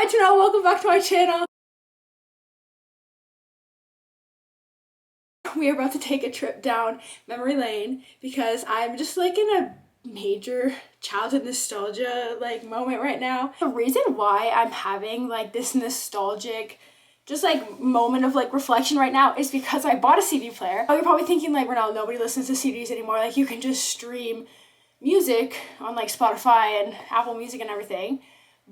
Hi Janelle, welcome back to my channel. We are about to take a trip down memory lane because I'm just like in a major childhood nostalgia like moment right now. The reason why I'm having like this nostalgic just like moment of like reflection right now is because I bought a CD player. Oh, you're probably thinking like, Renelle, nobody listens to CDs anymore. Like you can just stream music on like Spotify and Apple Music and everything.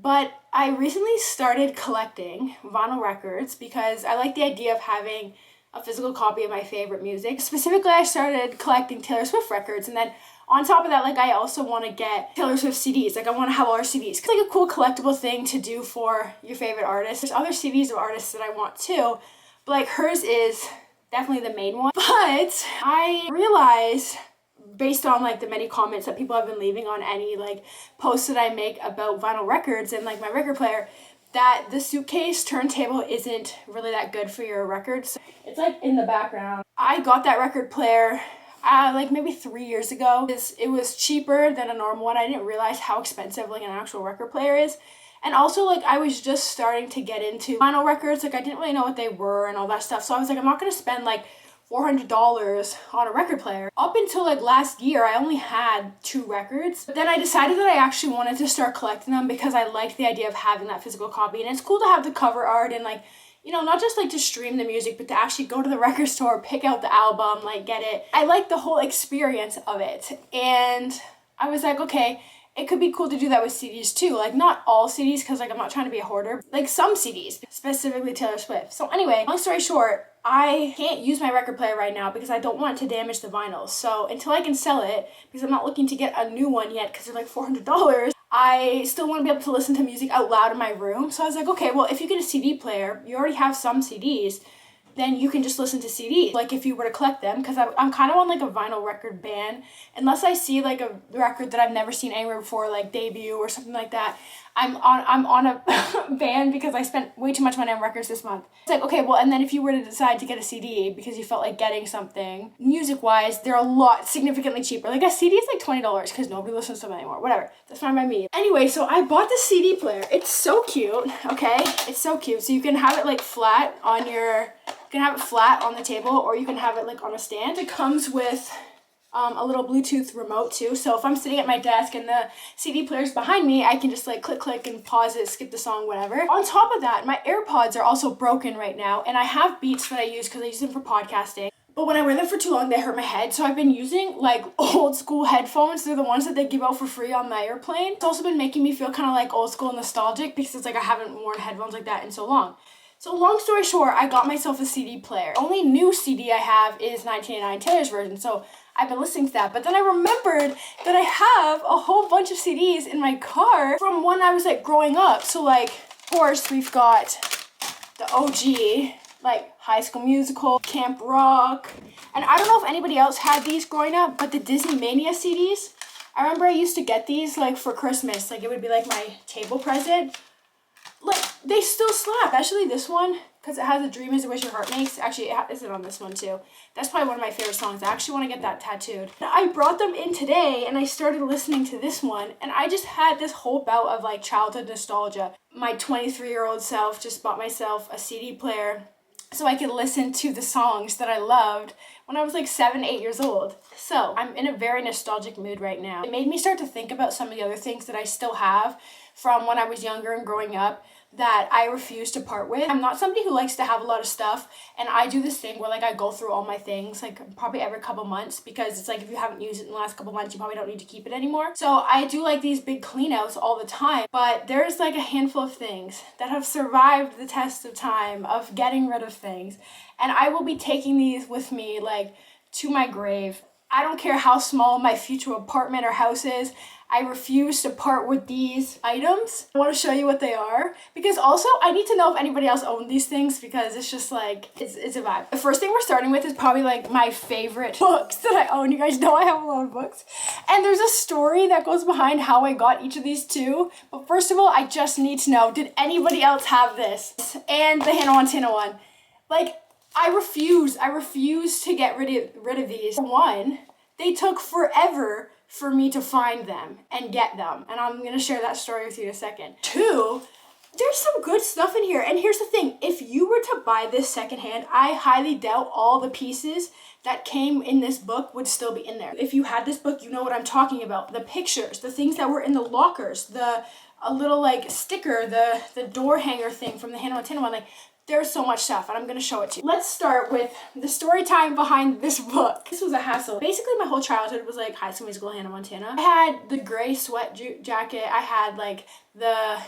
But I recently started collecting vinyl records because I like the idea of having a physical copy of my favorite music. Specifically, I started collecting Taylor Swift records, and then on top of that, like I also want to get Taylor Swift CDs. Like I want to have all her CDs. It's like a cool collectible thing to do for your favorite artist. There's other CDs of artists that I want too, but like hers is definitely the main one. But I realized, based on like the many comments that people have been leaving on any like posts that I make about vinyl records and like my record player, that the suitcase turntable isn't really that good for your records. It's like in the background. I got that record player like maybe 3 years ago. It was cheaper than a normal one. I didn't realize how expensive like an actual record player is. And also like I was just starting to get into vinyl records. Like I didn't really know what they were and all that stuff. So I was like, I'm not gonna spend like $400 on a record player. Up until like last year, I only had 2 records. But then I decided that I actually wanted to start collecting them because I liked the idea of having that physical copy. And it's cool to have the cover art and like, you know, not just like to stream the music, but to actually go to the record store, pick out the album, like get it. I like the whole experience of it. And I was like, okay, it could be cool to do that with CDs too. Like not all CDs, because like I'm not trying to be a hoarder. Like some CDs, specifically Taylor Swift. So anyway, long story short, I can't use my record player right now because I don't want to damage the vinyls. So until I can sell it, because I'm not looking to get a new one yet because they're like $400, I still want to be able to listen to music out loud in my room. So I was like, okay, well, if you get a CD player, you already have some CDs, then you can just listen to CDs, like if you were to collect them, because I'm kind of on like a vinyl record ban. Unless I see like a record that I've never seen anywhere before, like debut or something like that, I'm on a ban because I spent way too much money on records this month. It's like, okay, well, and then if you were to decide to get a CD because you felt like getting something, music-wise, they're a lot significantly cheaper. Like a CD is like $20 because nobody listens to them anymore. Whatever, that's fine by me. Anyway, so I bought the CD player. It's so cute, okay? It's so cute. So you can have it like flat on your, you can have it flat on the table, or you can have it like on a stand. It comes with a little Bluetooth remote too. So if I'm sitting at my desk and the CD player's behind me, I can just like click and pause it, skip the song, whatever. On top of that, my AirPods are also broken right now, and I have Beats that I use because I use them for podcasting. But when I wear them for too long, they hurt my head. So I've been using like old school headphones. They're the ones that they give out for free on the airplane. It's also been making me feel kind of like old school nostalgic because it's like I haven't worn headphones like that in so long. So long story short, I got myself a CD player. The only new CD I have is 1989 Taylor's version, so I've been listening to that. But then I remembered that I have a whole bunch of CDs in my car from when I was like growing up. So like, of course, we've got the OG, like High School Musical, Camp Rock, and I don't know if anybody else had these growing up, but the Disney Mania CDs, I remember I used to get these like for Christmas. Like it would be like my table present. Like, they still slap. Actually, this one, because it has a dream is a wish your heart makes. Actually, it is on this one, too. That's probably one of my favorite songs. I actually want to get that tattooed. I brought them in today, and I started listening to this one, and I just had this whole bout of, like, childhood nostalgia. My 23-year-old self just bought myself a CD player so I could listen to the songs that I loved when I was, like, 7, 8 years old. So, I'm in a very nostalgic mood right now. It made me start to think about some of the other things that I still have from when I was younger and growing up that I refuse to part with. I'm not somebody who likes to have a lot of stuff, and I do this thing where like I go through all my things like probably every couple months, because it's like if you haven't used it in the last couple months, you probably don't need to keep it anymore. So I do like these big clean outs all the time, but there's like a handful of things that have survived the test of time of getting rid of things, and I will be taking these with me like to my grave. I don't care how small my future apartment or house is. I refuse to part with these items. I want to show you what they are, because also I need to know if anybody else owned these things, because it's just like, it's a vibe. The first thing we're starting with is probably like my favorite books that I own. You guys know I have a lot of books. And there's a story that goes behind how I got each of these too. But first of all, I just need to know, did anybody else have this? And the Hannah Montana one. Like, I refuse to get rid of these. One, they took forever for me to find them and get them, and I'm gonna share that story with you in a second. Two, There's some good stuff in here. And here's the thing, if you were to buy this secondhand, I highly doubt all the pieces that came in this book would still be in there. If you had this book, you know what I'm talking about. The pictures, the things that were in the lockers, a little like sticker, the door hanger thing from the Hannah Montana one, like there's so much stuff, and I'm gonna show it to you. Let's start with the story time behind this book. This was a hassle. Basically, my whole childhood was like High School Musical Hannah Montana. I had the gray sweat jacket. I had like the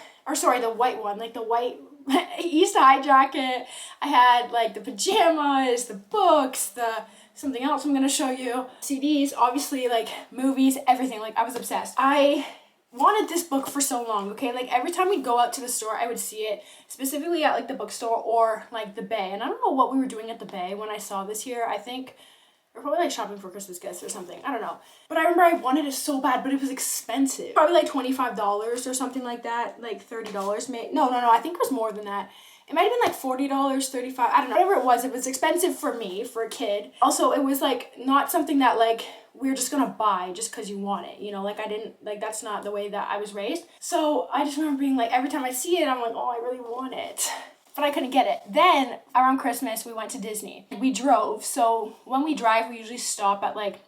white one, like the white East High jacket. I had like the pajamas, the books, something else I'm gonna show you. CDs, obviously, like movies, everything. Like I was obsessed. I wanted this book for so long, okay? Like every time we'd go out to the store, I would see it, specifically at like the bookstore or like the Bay. And I don't know what we were doing at the Bay when I saw this here. I think we're probably like shopping for Christmas gifts or something. I don't know. But I remember I wanted it so bad, but it was expensive. Probably like $25 or something like that. Like $30 maybe. No, I think it was more than that. It might have been like $40, $35, I don't know. Whatever it was expensive for me, for a kid. Also, it was like not something that like we're just gonna buy just because you want it, you know, like I didn't, like that's not the way that I was raised. So I just remember being like, every time I see it, I'm like, oh, I really want it. But I couldn't get it. Then around Christmas, we went to Disney. We drove, so when we drive, we usually stop at like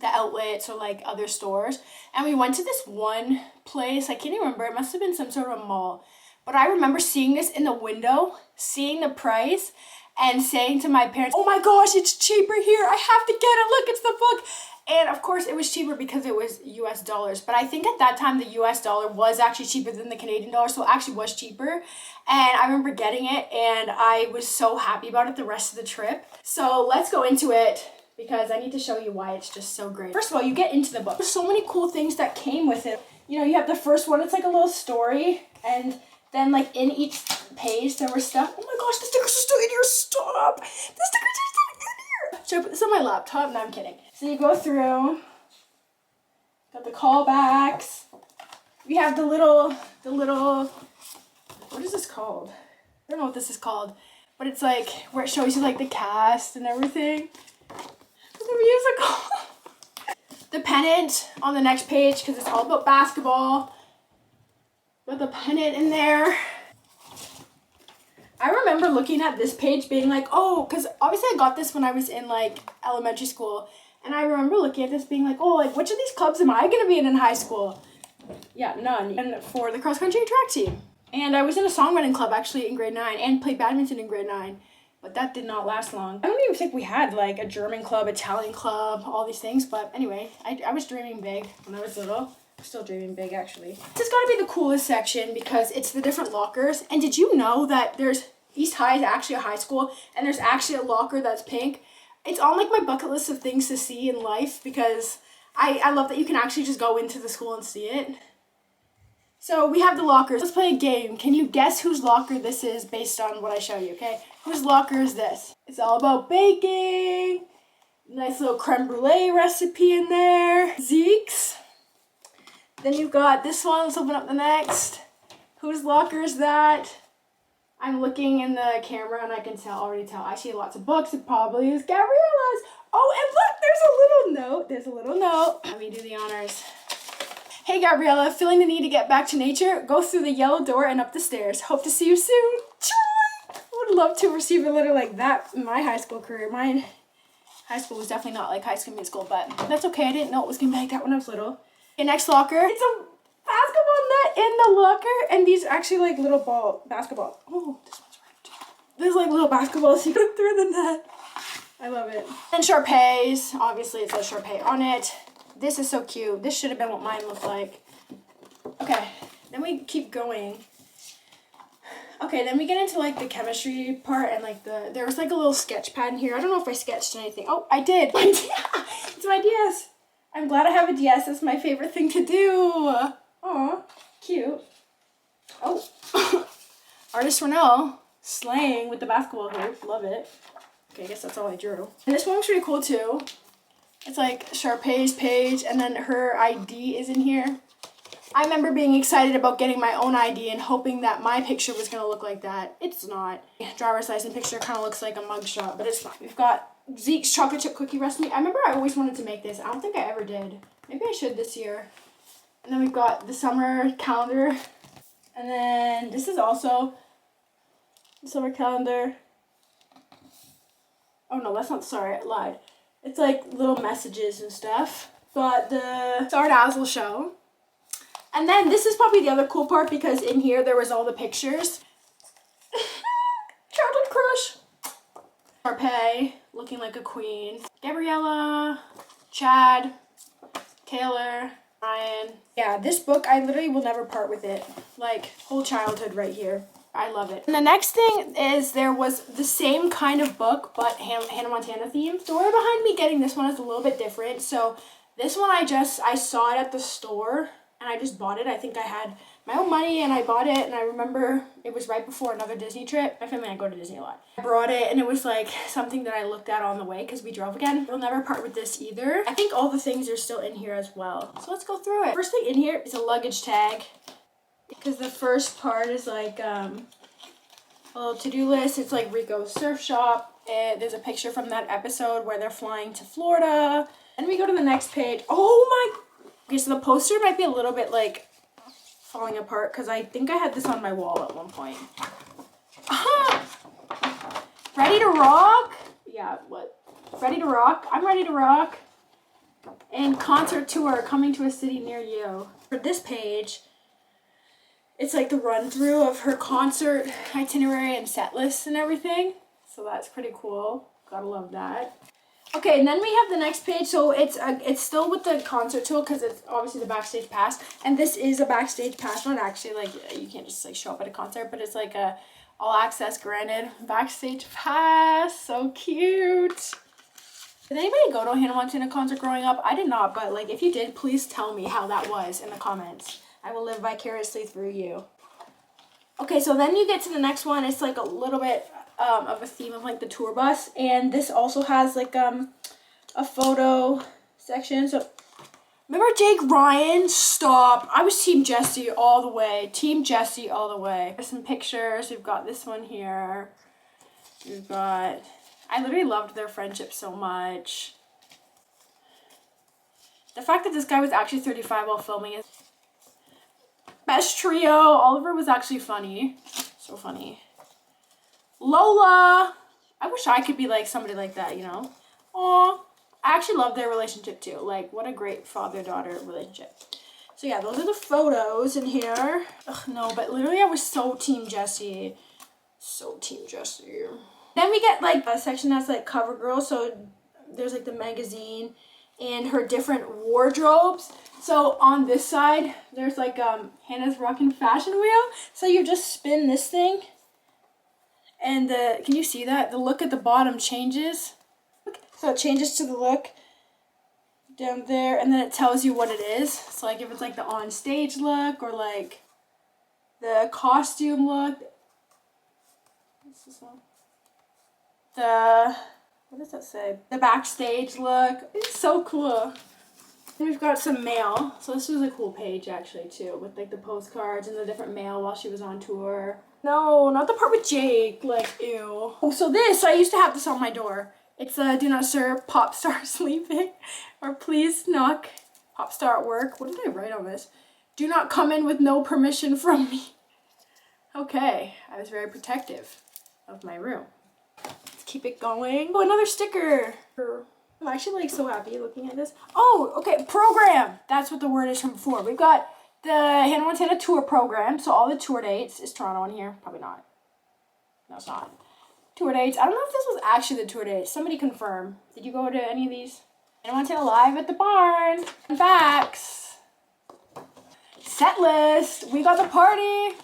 the outlets or like other stores. And we went to this one place, I can't even remember, it must have been some sort of a mall. But I remember seeing this in the window, seeing the price, and saying to my parents, oh my gosh, it's cheaper here. I have to get it. Look, it's the book. And of course, it was cheaper because it was US dollars. But I think at that time, the US dollar was actually cheaper than the Canadian dollar. So it actually was cheaper. And I remember getting it, and I was so happy about it the rest of the trip. So let's go into it, because I need to show you why it's just so great. First of all, you get into the book. There's so many cool things that came with it. You know, you have the first one, it's like a little story, and then like in each page there was stuff. Oh my gosh, the stickers are still in here, stop! The stickers are still in here! Should I put this on my laptop? No, I'm kidding. So you go through, got the callbacks. We have the little, what is this called? I don't know what this is called, but it's like where it shows you like the cast and everything. The musical. The pennant on the next page, because it's all about basketball. Got the pennant in there. I remember looking at this page being like, oh, because obviously I got this when I was in like elementary school. And I remember looking at this being like, oh, like which of these clubs am I going to be in high school? Yeah, none. And for the cross country and track team. And I was in a songwriting club actually in grade 9 and played badminton in grade 9. But that did not last long. I don't even think we had like a German club, Italian club, all these things. But anyway, I was dreaming big when I was little. I'm still dreaming big actually. This has got to be the coolest section because it's the different lockers. And did you know that there's East High is actually a high school and there's actually a locker that's pink? It's on like my bucket list of things to see in life because I love that you can actually just go into the school and see it. So we have the lockers. Let's play a game. Can you guess whose locker this is based on what I show you, okay? Whose locker is this? It's all about baking. Nice little creme brulee recipe in there. Zeke's. Then you've got this one. Let's open up the next. Whose locker is that? I'm looking in the camera and I can already tell. I see lots of books. It probably is Gabriella's. Oh, and look, there's a little note. There's a little note. Let me do the honors. Hey Gabriella, feeling the need to get back to nature? Go through the yellow door and up the stairs. Hope to see you soon. Joy! I would love to receive a letter like that in my high school career. Mine high school was definitely not like High School Musical, but that's okay. I didn't know it was going to be like that when I was little. Okay, next locker. It's a basketball net in the locker, and these are actually like little basketball. Oh, this one's ripped. There's like little basketballs you put through the net. I love it. And Sharpays. Obviously, it says Sharpay on it. This is so cute. This should have been what mine looked like. Okay, then we keep going. Okay, then we get into like the chemistry part and like there was like a little sketch pad in here. I don't know if I sketched anything. Oh, I did. It's my DS. I'm glad I have a DS. It's my favorite thing to do. Aw, cute. Oh, Artist Renell slaying with the basketball hoop. Love it. Okay, I guess that's all I drew. And this one looks really cool too. It's like Sharpay's page, and then her ID is in here. I remember being excited about getting my own ID and hoping that my picture was going to look like that. It's not. Driver's license picture kind of looks like a mugshot, but it's not. We've got Zeke's chocolate chip cookie recipe. I remember I always wanted to make this. I don't think I ever did. Maybe I should this year. And then we've got the summer calendar. And then this is also the summer calendar. Oh no, that's not, sorry, I lied. It's like little messages and stuff. Got the Star Dazzle show. And then this is probably the other cool part because in here there was all the pictures. Childhood crush. Sharpay, looking like a queen. Gabriella, Chad, Taylor, Ryan. Yeah, this book, I literally will never part with it. Like, whole childhood right here. I love it. And the next thing is there was the same kind of book, but Hannah Montana themed. The story behind me getting this one is a little bit different. So this one I saw it at the store and I just bought it. I think I had my own money and I bought it, and I remember it was right before another Disney trip. My family and I go to Disney a lot. I brought it and it was like something that I looked at on the way because we drove again. We'll never part with this either. I think all the things are still in here as well. So let's go through it. First thing in here is a luggage tag because the first part is like a little to-do list. It's like Rico's surf shop. And there's a picture from that episode where they're flying to Florida. And we go to the next page. Oh my. Okay, so the poster might be a little bit like falling apart because I think I had this on my wall at one point. Ready to rock? Yeah, what? Ready to rock? I'm ready to rock. And concert tour coming to a city near you. For this page, it's like the run through of her concert itinerary and set list and everything. So that's pretty cool. Gotta love that. Okay, and then we have the next page. So it's still with the concert tour because it's obviously the backstage pass. And this is a backstage pass, not actually like you can't just like show up at a concert, but it's like a all access granted backstage pass. So cute. Did anybody go to a Hannah Montana concert growing up? I did not, but like if you did, please tell me how that was in the comments. I will live vicariously through you. Okay, so then you get to the next one. It's like a little bit of a theme of like the tour bus, and this also has like a photo section. So remember Jake Ryan? Stop. I was Team Jesse all the way. Team Jesse all the way. There's some pictures. We've got this one here. We've got, I literally loved their friendship so much. The fact that this guy was actually 35 while filming it. Best trio. Oliver was actually funny. So funny. Lola. I wish I could be like somebody like that, you know? Aw. I actually love their relationship too. Like, what a great father-daughter relationship. So yeah, those are the photos in here. Ugh, no, but literally I was so Team Jesse. So Team Jesse. Then we get like a section that's like cover girl. So there's like the magazine and her different wardrobes. So on this side, there's like Hannah's Rockin' Fashion Wheel. So you just spin this thing. And can you see that? The look at the bottom changes. So it changes to the look down there, and then it tells you what it is. So like if it's like the on stage look or like the costume look. What's this one? What does that say? The backstage look. It's so cool. We've got some mail. So this was a cool page actually too, with like the postcards and the different mail while she was on tour. No, not the part with Jake. Like, ew. Oh, so this, I used to have this on my door. It's do not serve, pop star sleeping, or please knock, pop star at work. What did I write on this? Do not come in with no permission from me. Okay, I was very protective of my room. Let's keep it going. Oh, another sticker. I'm actually like so happy looking at this. Oh, okay, program. That's what the word is from before. We've got the Hannah Montana tour program. So all the tour dates. Is Toronto on here? Probably not. No, it's not. Tour dates. I don't know if this was actually the tour dates. Somebody confirm. Did you go to any of these? Hannah Montana live at the barn. Facts. Set list. We got the party.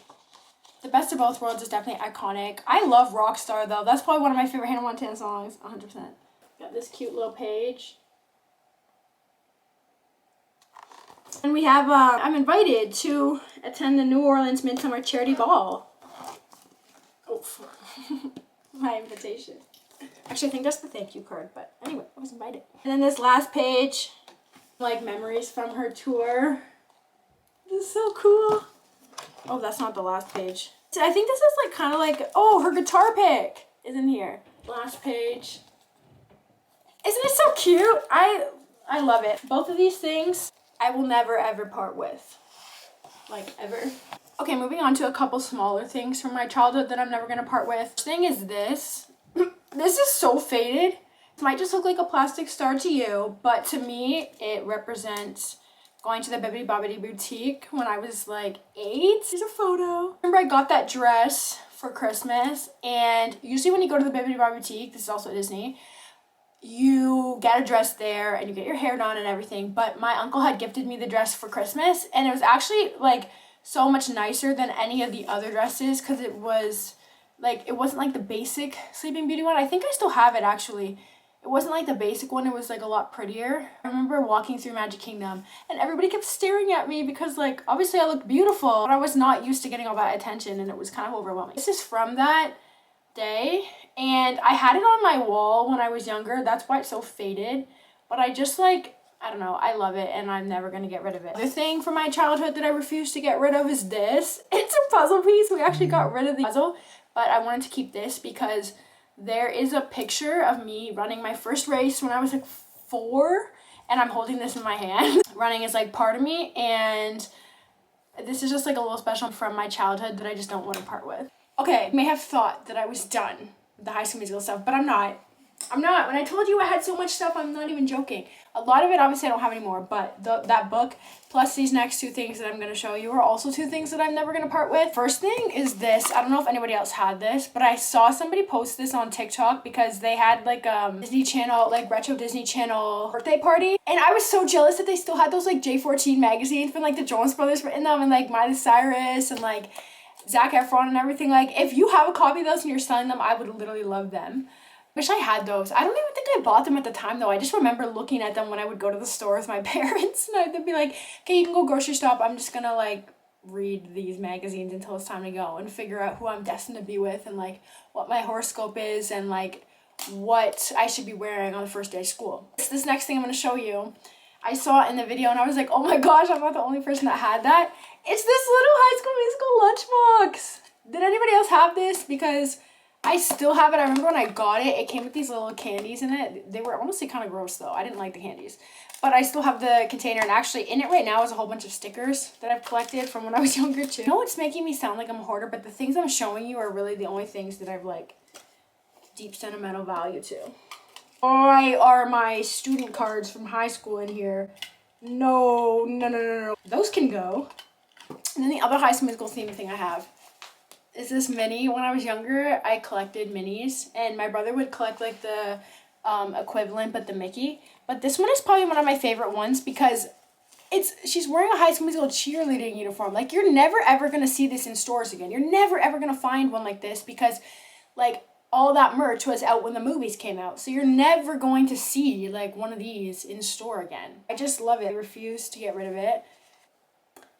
The Best of Both Worlds is definitely iconic. I love Rockstar though. That's probably one of my favorite Hannah Montana songs. 100%. Got this cute little page. And we have, I'm invited to attend the New Orleans Midsummer Charity Ball. Oh, my invitation. Actually, I think that's the thank you card, but anyway, I was invited. And then this last page, like memories from her tour. This is so cool. Oh, that's not the last page. I think this is like kind of like, oh, her guitar pick is in here. Last page. Isn't it so cute? I love it. Both of these things I will never ever part with. like ever. Okay, moving on to a couple smaller things from my childhood that I'm never gonna part with. First thing is this. This is so faded. It might just look like a plastic star to you, but to me, it represents going to the Bibbidi Bobbidi Boutique when I was like 8. Here's a photo. Remember I got that dress for Christmas, and usually when you go to the Bibbidi Bobbidi Boutique, this is also Disney, you get a dress there and you get your hair done and everything, but my uncle had gifted me the dress for Christmas, and it was actually like so much nicer than any of the other dresses because it was like, it wasn't like the basic Sleeping Beauty one. I think I still have it actually. It wasn't like the basic one, it was like a lot prettier. I remember walking through Magic Kingdom and everybody kept staring at me because like obviously I looked beautiful, but I was not used to getting all that attention and it was kind of overwhelming. This is from that day and I had it on my wall when I was younger. That's why it's so faded, but I just like, I don't know, I love it and I'm never gonna get rid of it. The thing from my childhood that I refuse to get rid of is this. It's a puzzle piece. We actually got rid of the puzzle, but I wanted to keep this because there is a picture of me running my first race when I was like 4 and I'm holding this in my hand. Running is like part of me and this is just like a little special from my childhood that I just don't want to part with. Okay, you may have thought that I was done with the High School Musical stuff, but I'm not. When I told you I had so much stuff, I'm not even joking. A lot of it, obviously, I don't have anymore, but that book, plus these next 2 things that I'm going to show you are also 2 things that I'm never going to part with. First thing is this. I don't know if anybody else had this, but I saw somebody post this on TikTok because they had like Disney Channel, like retro Disney Channel birthday party. And I was so jealous that they still had those like J14 magazines from like the Jonas Brothers were in them and like Miley Cyrus and like Zac Efron and everything. Like if you have a copy of those and you're selling them, I would literally love them. Wish I had those. I don't even think I bought them at the time though. I just remember looking at them when I would go to the store with my parents and I'd be like, okay, you can go grocery shop. I'm just gonna like read these magazines until it's time to go and figure out who I'm destined to be with and like what my horoscope is and like what I should be wearing on the first day of school. This next thing I'm gonna show you, I saw it in the video and I was like, oh my gosh, I'm not the only person that had that. It's this little High School Musical lunchbox. Did anybody else have this? Because I still have it. I remember when I got it, it came with these little candies in it. They were honestly kind of gross though. I didn't like the candies. But I still have the container, and actually in it right now is a whole bunch of stickers that I've collected from when I was younger too. I know it's making me sound like I'm a hoarder, but the things I'm showing you are really the only things that I've like deep sentimental value to. Why are my student cards from high school in here? No. Those can go. And then the other High School Musical theme thing I have is this mini. When I was younger, I collected minis, and my brother would collect like the equivalent, but the Mickey. But this one is probably one of my favorite ones because she's wearing a High School Musical cheerleading uniform. Like you're never ever gonna see this in stores again. You're never ever gonna find one like this because like all that merch was out when the movies came out. So you're never going to see like one of these in store again. I just love it. I refuse to get rid of it.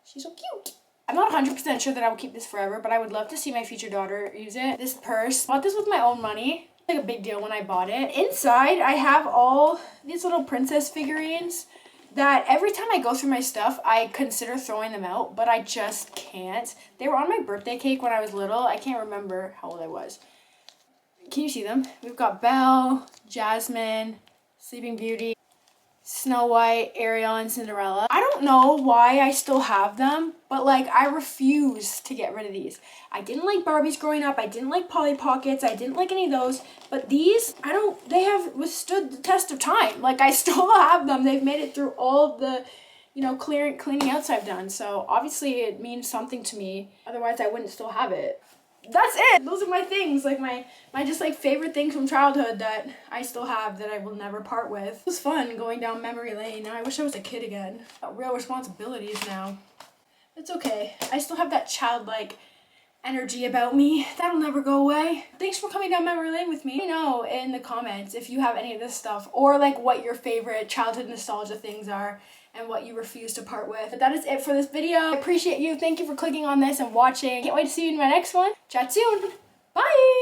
She's so cute. I'm not 100% sure that I will keep this forever, but I would love to see my future daughter use it. This purse, I bought this with my own money. Like a big deal when I bought it. Inside, I have all these little princess figurines that every time I go through my stuff, I consider throwing them out, but I just can't. They were on my birthday cake when I was little. I can't remember how old I was. Can you see them? We've got Belle, Jasmine, Sleeping Beauty, Snow White, Ariel, and Cinderella. I don't know why I still have them, but like I refuse to get rid of these. I didn't like Barbies growing up. I didn't like Polly Pockets. I didn't like any of those, but these, they have withstood the test of time. Like I still have them. They've made it through all the, cleaning outs I've done. So obviously it means something to me. Otherwise I wouldn't still have it. That's it. Those are my things, like my just like favorite things from childhood that I still have that I will never part with. It was fun going down memory lane. Now I wish I was a kid again. Got real responsibilities now. It's okay. I still have that childlike energy about me. That'll never go away. Thanks for coming down memory lane with me. Let me know in the comments if you have any of this stuff or like what your favorite childhood nostalgia things are and what you refuse to part with. But that is it for this video. I appreciate you. Thank you for clicking on this and watching. Can't wait to see you in my next one. Chat soon. Bye!